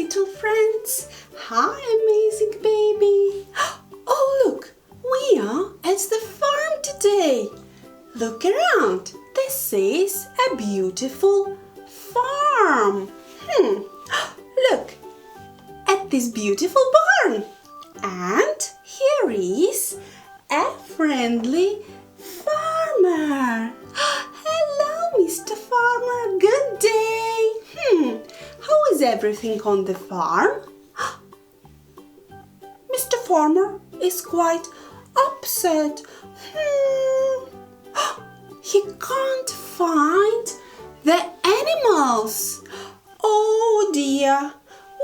little friends. Hi, amazing baby. Oh, look, we are at the farm today. Look around. This is a beautiful farm. Look at this beautiful barn. And here is a friendly farmer. Hello, Mr. Farmer. Good day. How is everything on the farm? Mr. Farmer is quite upset. He can't find the animals. Oh dear,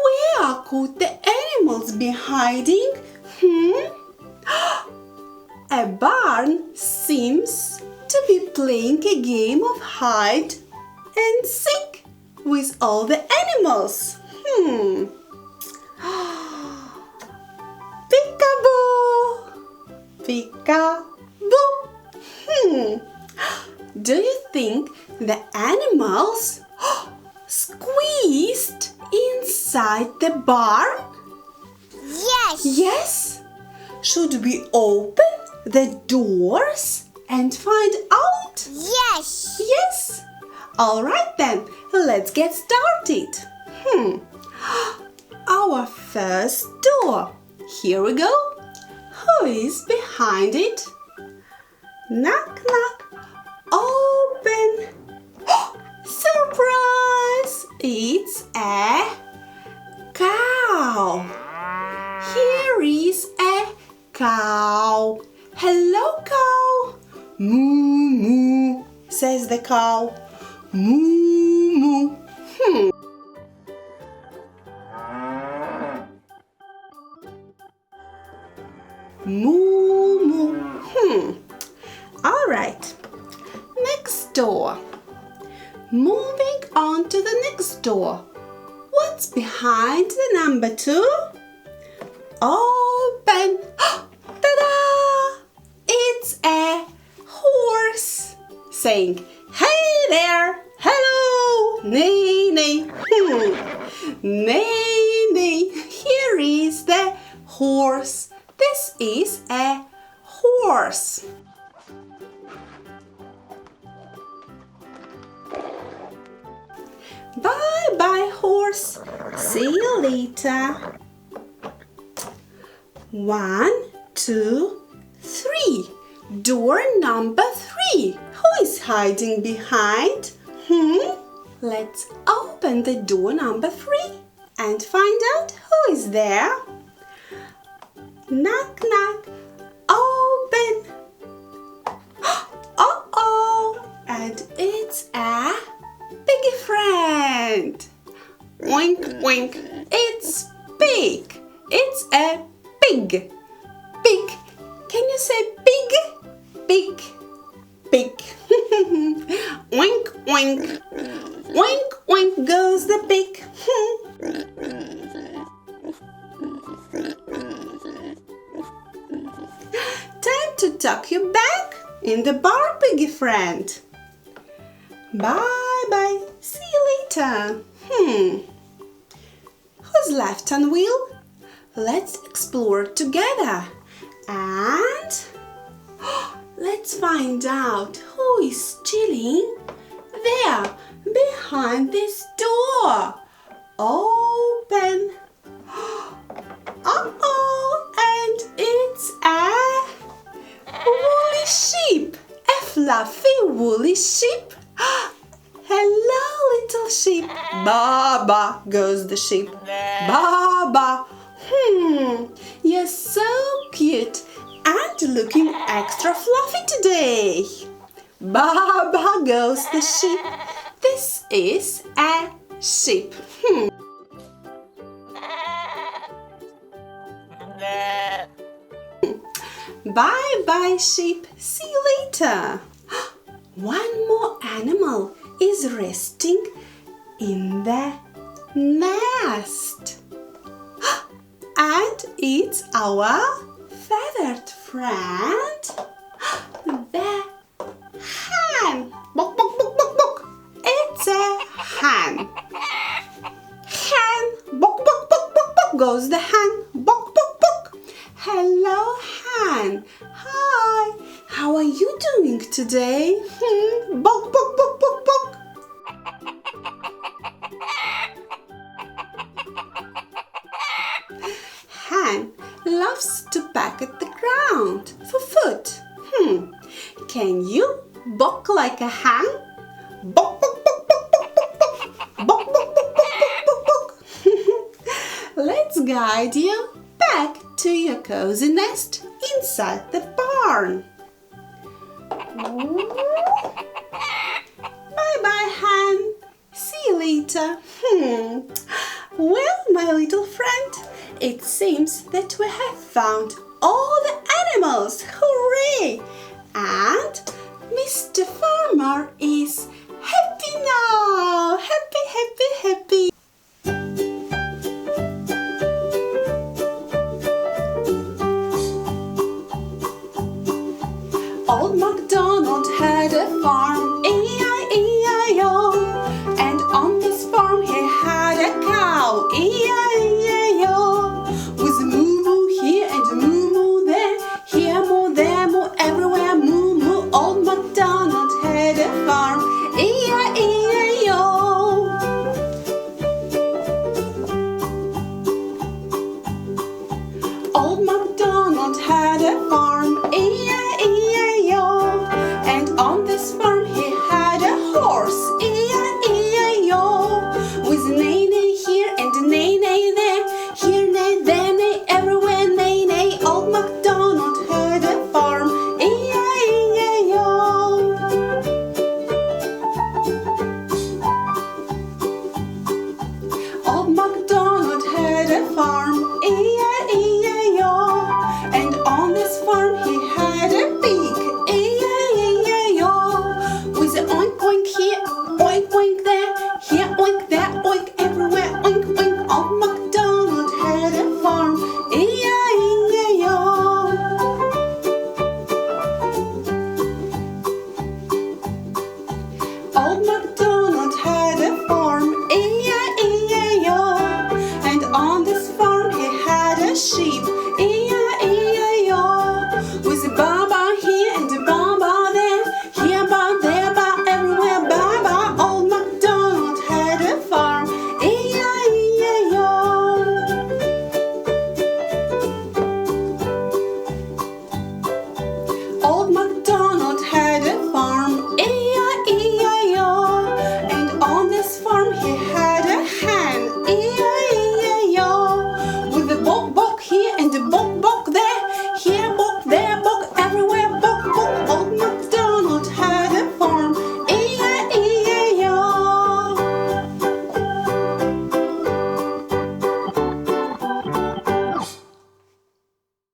where could the animals be hiding? A barn seems to be playing a game of hide and seek with all the animals. Peekaboo! Peekaboo! Do you think the animals squeezed inside the barn? Yes! Yes? Should we open the doors and find out? Yes! Yes? Alright then, let's get started. Our first door. Here we go. Who is behind it? Knock, knock. Open. Surprise! It's a cow. Here is a cow. Hello, cow. Moo, moo, says the cow. Moo, moo. Moo, moo. All right. Next door. Moving on to the next door. What's behind the number 2? Open. Ta-da! It's a horse saying, "Hey there! Hello! Neigh, neigh." Neigh, neigh. Here is the horse. This is a horse. Bye-bye, horse. See you later. 1, 2, 3. Door number 3. Who is hiding behind? Let's open the door number 3 and find out who is there. Knock, knock. Open. Uh-oh. And it's a piggy friend. Wink, wink. It's pig. It's a pig. Pig. Can you say pig? Pig. Pig. Wink, wink. Wink, wink goes the pig. Time to tuck you back in the bar, piggy friend. Bye-bye. See you later. Who's left on wheel? Let's explore together. And let's find out who is chilling there behind this door. Open. Uh-oh, and it's a woolly sheep. A fluffy woolly sheep. Hello, little sheep. Ba-ba goes the sheep. Ba-ba. You're so cute and looking extra fluffy today. Ba-ba goes the sheep. This is a sheep. Bye-bye, sheep. See you later. One more animal is resting in the nest. And it's our feathered friend, the hen. Bok, bok, bok, bok, bok. It's a hen. Hen. Bok, bok, goes the hen. Bok, bok, bok. Hello, hen. Hi. How are you doing today? Bok, bok, bok, bok, bok. Hen loves to peck at the ground for food. Can you bok like a hen? Bok, bok, bok, bok, bok, bok, bok. Bok, bok, bok, bok, bok, bok, bok. Let's guide you back to your cozy nest inside the barn. Bye-bye, hen. See you later. Well, my little friend, it seems that we have found all the animals. Hooray! And Mr. Farmer is happy now. Happy, happy, happy. Old MacDonald had a farm, E-I-E-I-O. And on this farm he had a cow, E-I-E-I-O. With moo-moo here and moo-moo there, here moo, there moo, everywhere moo-moo. Old MacDonald had a farm, E-I-E-I-O. Old MacDonald had a farm, E-I-E-I-O. And on this farm he had a horse, E-I-E-I-O. With neigh-neigh here and neigh-neigh there, here neigh, there neigh, everywhere neigh-neigh. Old MacDonald had a farm, E-I-E-I-O. Old MacDonald had a farm, E-I-E-I-O. And on this farm he had a pig, E-I-E-I-O. With oink oink here, oink oink there, here oink there, oink